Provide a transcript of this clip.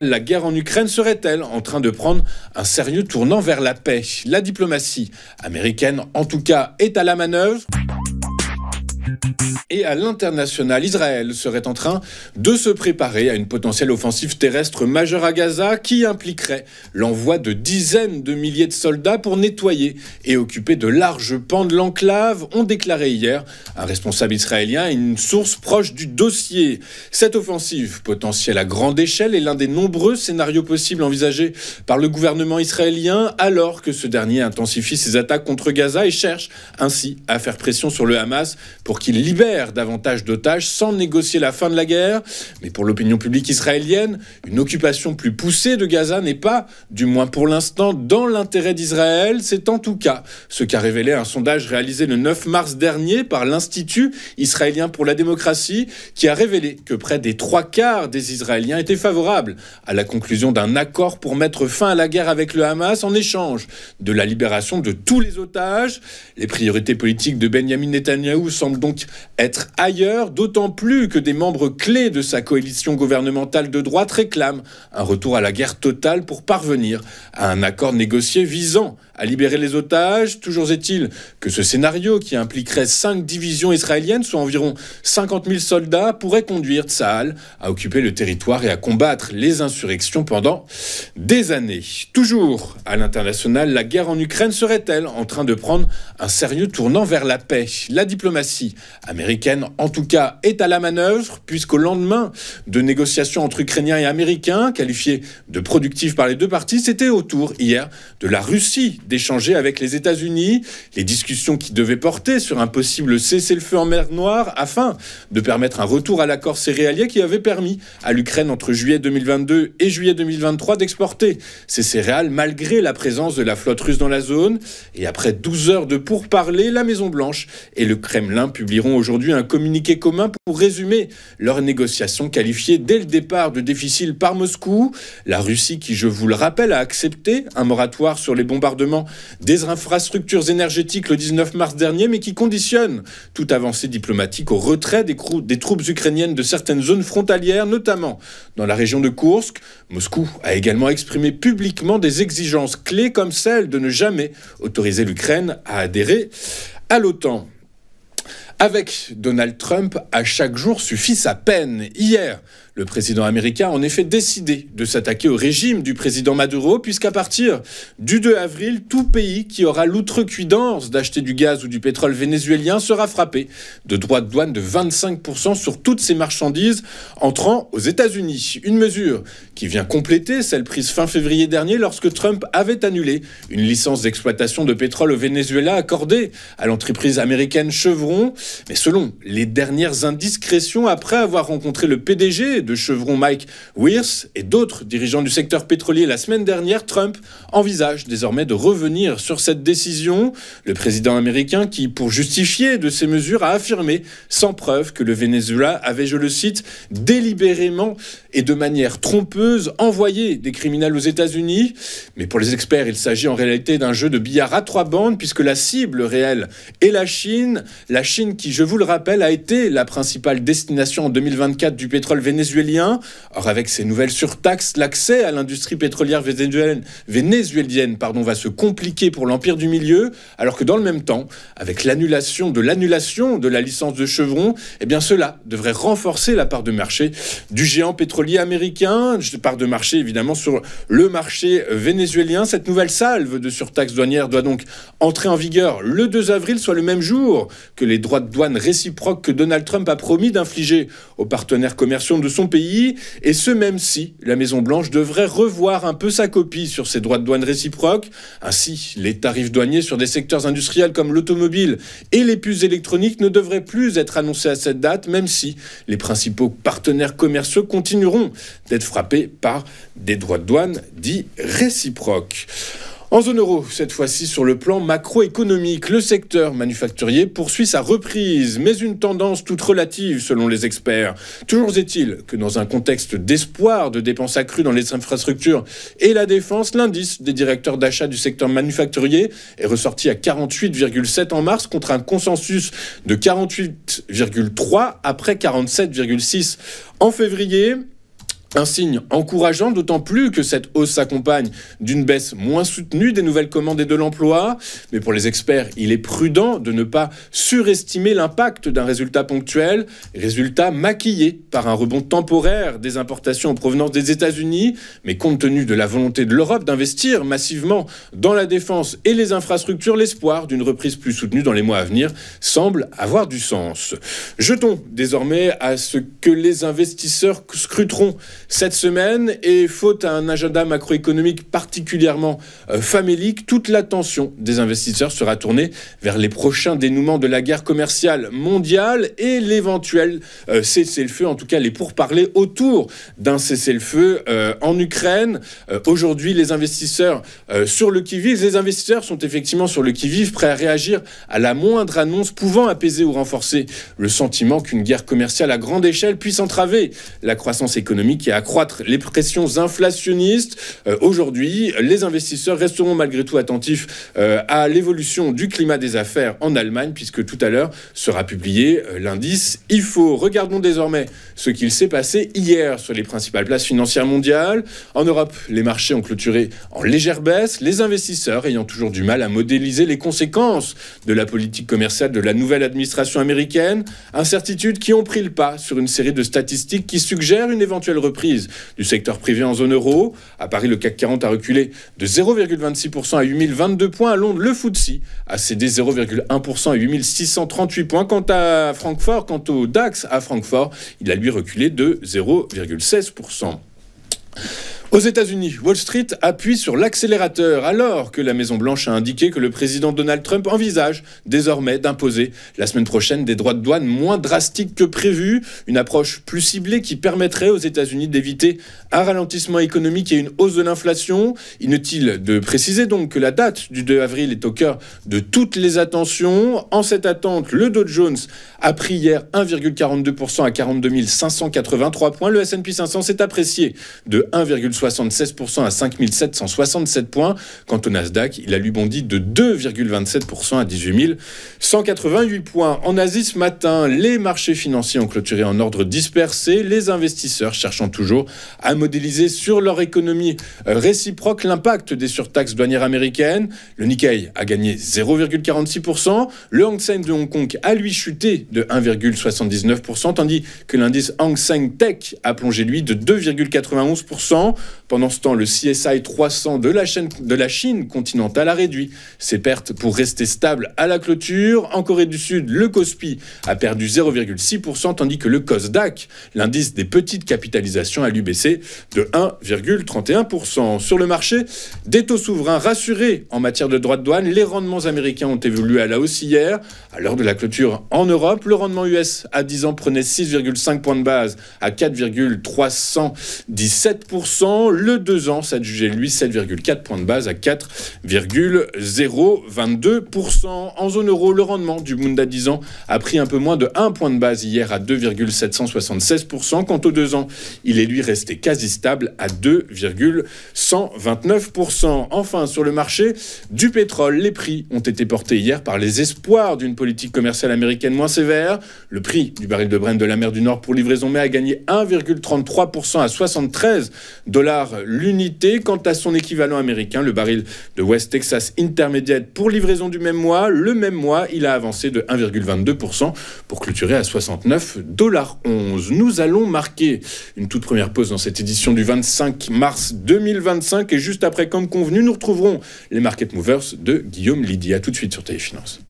La guerre en Ukraine serait-elle en train de prendre un sérieux tournant vers la paix? La diplomatie américaine, en tout cas, est à la manœuvre. Et à l'international, Israël serait en train de se préparer à une potentielle offensive terrestre majeure à Gaza qui impliquerait l'envoi de dizaines de milliers de soldats pour nettoyer et occuper de larges pans de l'enclave, ont déclaré hier un responsable israélien et une source proche du dossier. Cette offensive potentielle à grande échelle est l'un des nombreux scénarios possibles envisagés par le gouvernement israélien alors que ce dernier intensifie ses attaques contre Gaza et cherche ainsi à faire pression sur le Hamas pour qu'il libère davantage d'otages sans négocier la fin de la guerre. Mais pour l'opinion publique israélienne, une occupation plus poussée de Gaza n'est pas, du moins pour l'instant, dans l'intérêt d'Israël. C'est en tout cas ce qu'a révélé un sondage réalisé le 9 mars dernier par l'Institut israélien pour la démocratie, qui a révélé que près des 3/4 des Israéliens étaient favorables à la conclusion d'un accord pour mettre fin à la guerre avec le Hamas en échange de la libération de tous les otages. Les priorités politiques de Benjamin Netanyahou semblent donc être ailleurs, d'autant plus que des membres clés de sa coalition gouvernementale de droite réclament un retour à la guerre totale pour parvenir à un accord négocié visant à libérer les otages. Toujours est-il que ce scénario, qui impliquerait 5 divisions israéliennes, soit environ 50 000 soldats, pourrait conduire Tsahal à occuper le territoire et à combattre les insurrections pendant des années. Toujours à l'international, la guerre en Ukraine serait-elle en train de prendre un sérieux tournant vers la paix? La diplomatie américaine, en tout cas, est à la manœuvre, puisqu'au lendemain de négociations entre Ukrainiens et Américains, qualifiées de productives par les deux parties, c'était au tour hier de la Russie d'échanger avec les États-Unis. Les discussions qui devaient porter sur un possible cessez-le-feu en mer Noire afin de permettre un retour à l'accord céréalier qui avait permis à l'Ukraine entre juillet 2022 et juillet 2023 d'exporter ses céréales malgré la présence de la flotte russe dans la zone. Et après 12 heures de pourparlers, la Maison-Blanche et le Kremlin publieront aujourd'hui un communiqué commun pour résumer leurs négociations qualifiées dès le départ de difficiles par Moscou. La Russie qui, je vous le rappelle, a accepté un moratoire sur les bombardements des infrastructures énergétiques le 19 mars dernier, mais qui conditionne toute avancée diplomatique au retrait des troupes ukrainiennes de certaines zones frontalières, notamment dans la région de Koursk. Moscou a également exprimé publiquement des exigences clés comme celle de ne jamais autoriser l'Ukraine à adhérer à l'OTAN. Avec Donald Trump, à chaque jour suffit sa peine. Hier, le président américain a en effet décidé de s'attaquer au régime du président Maduro, puisqu'à partir du 2 avril, tout pays qui aura l'outrecuidance d'acheter du gaz ou du pétrole vénézuélien sera frappé de droits de douane de 25% sur toutes ses marchandises entrant aux États-Unis. Une mesure qui vient compléter celle prise fin février dernier lorsque Trump avait annulé une licence d'exploitation de pétrole au Venezuela accordée à l'entreprise américaine Chevron. Mais selon les dernières indiscrétions, après avoir rencontré le PDG de Chevron, Mike Wirth, et d'autres dirigeants du secteur pétrolier la semaine dernière, Trump envisage désormais de revenir sur cette décision. Le président américain qui, pour justifier de ces mesures, a affirmé sans preuve que le Venezuela avait, je le cite, délibérément et de manière trompeuse envoyé des criminels aux États-Unis. Mais pour les experts, il s'agit en réalité d'un jeu de billard à 3 bandes, puisque la cible réelle est la Chine. La Chine qui, je vous le rappelle, a été la principale destination en 2024 du pétrole vénézuélien. Or, avec ces nouvelles surtaxes, l'accès à l'industrie pétrolière vénézuélienne va se compliquer pour l'Empire du Milieu, alors que dans le même temps, avec l'annulation de la licence de Chevron, cela devrait renforcer la part de marché du géant pétrolier américain, part de marché évidemment sur le marché vénézuélien. Cette nouvelle salve de surtaxe douanière doit donc entrer en vigueur le 2 avril, soit le même jour que les droits de douane réciproques que Donald Trump a promis d'infliger aux partenaires commerciaux de son pays, et ce même si la Maison-Blanche devrait revoir un peu sa copie sur ces droits de douane réciproques. Ainsi, les tarifs douaniers sur des secteurs industriels comme l'automobile et les puces électroniques ne devraient plus être annoncés à cette date, même si les principaux partenaires commerciaux continueront d'être frappés par des droits de douane dits réciproques. En zone euro, cette fois-ci sur le plan macroéconomique, le secteur manufacturier poursuit sa reprise, mais une tendance toute relative selon les experts. Toujours est-il que dans un contexte d'espoir de dépenses accrues dans les infrastructures et la défense, l'indice des directeurs d'achat du secteur manufacturier est ressorti à 48,7 en mars contre un consensus de 48,3 après 47,6 en février. Un signe encourageant, d'autant plus que cette hausse s'accompagne d'une baisse moins soutenue des nouvelles commandes et de l'emploi. Mais pour les experts, il est prudent de ne pas surestimer l'impact d'un résultat ponctuel, résultat maquillé par un rebond temporaire des importations en provenance des États-Unis. Mais compte tenu de la volonté de l'Europe d'investir massivement dans la défense et les infrastructures, l'espoir d'une reprise plus soutenue dans les mois à venir semble avoir du sens. Jetons désormais à ce que les investisseurs scruteront cette semaine, et faute à un agenda macroéconomique particulièrement famélique, toute l'attention des investisseurs sera tournée vers les prochains dénouements de la guerre commerciale mondiale et l'éventuel cessez-le-feu, en tout cas les pourparlers autour d'un cessez-le-feu en Ukraine. Aujourd'hui, les investisseurs sur le qui-vive, les investisseurs sont effectivement sur le qui-vive, prêts à réagir à la moindre annonce pouvant apaiser ou renforcer le sentiment qu'une guerre commerciale à grande échelle puisse entraver la croissance économique et accroître les pressions inflationnistes. Aujourd'hui, les investisseurs resteront malgré tout attentifs à l'évolution du climat des affaires en Allemagne, puisque tout à l'heure sera publié l'indice IFO. Regardons désormais ce qu'il s'est passé hier sur les principales places financières mondiales. En Europe, les marchés ont clôturé en légère baisse, les investisseurs ayant toujours du mal à modéliser les conséquences de la politique commerciale de la nouvelle administration américaine. Incertitudes qui ont pris le pas sur une série de statistiques qui suggèrent une éventuelle reprise du secteur privé en zone euro. À Paris, le CAC 40 a reculé de 0,26% à 8022 points. À Londres, le FTSE a cédé 0,1% à 8638 points. Quant au DAX à Francfort, il a lui reculé de 0,16%. Aux États-Unis, Wall Street appuie sur l'accélérateur alors que la Maison-Blanche a indiqué que le président Donald Trump envisage désormais d'imposer la semaine prochaine des droits de douane moins drastiques que prévu, une approche plus ciblée qui permettrait aux États-Unis d'éviter un ralentissement économique et une hausse de l'inflation. Inutile de préciser donc que la date du 2 avril est au cœur de toutes les attentions. En cette attente, le Dow Jones a pris hier 1,42% à 42 583 points. Le S&P 500 s'est apprécié de 1,76% à 5 767 points. Quant au Nasdaq, il a lui bondi de 2,27% à 18 188 points. En Asie ce matin, les marchés financiers ont clôturé en ordre dispersé, les investisseurs cherchant toujours à modéliser sur leur économie réciproque l'impact des surtaxes douanières américaines. Le Nikkei a gagné 0,46%, le Hang Seng de Hong Kong a lui chuté de 1,79%, tandis que l'indice Hang Seng Tech a plongé lui de 2,91%. Pendant ce temps, le CSI 300 de la Chine continentale a réduit ses pertes pour rester stable à la clôture. En Corée du Sud, le Kospi a perdu 0,6%, tandis que le Kosdaq, l'indice des petites capitalisations, a lui baissé de 1,31%. Sur le marché, des taux souverains rassurés en matière de droits de douane, les rendements américains ont évolué à la hausse hier. À l'heure de la clôture en Europe, le rendement US à 10 ans prenait 6,5 points de base à 4,317%. Le 2 ans s'adjugeait lui 7,4 points de base à 4,022%. En zone euro, le rendement du Bund à 10 ans a pris un peu moins de 1 point de base hier à 2,776%. Quant aux 2 ans, il est lui resté quasi stable à 2,129%. Enfin, sur le marché du pétrole, les prix ont été portés hier par les espoirs d'une politique commerciale américaine moins sévère. Le prix du baril de Brent de la mer du Nord pour livraison mai a gagné 1,33% à 73$ l'unité. Quant à son équivalent américain, le baril de West Texas Intermediate pour livraison du même mois, il a avancé de 1,22% pour clôturer à 69,11$. Nous allons marquer une toute première pause dans cette édition du 25 mars 2025 et juste après, comme convenu, nous retrouverons les Market Movers de Guillaume Lydie. À tout de suite sur Téléfinance.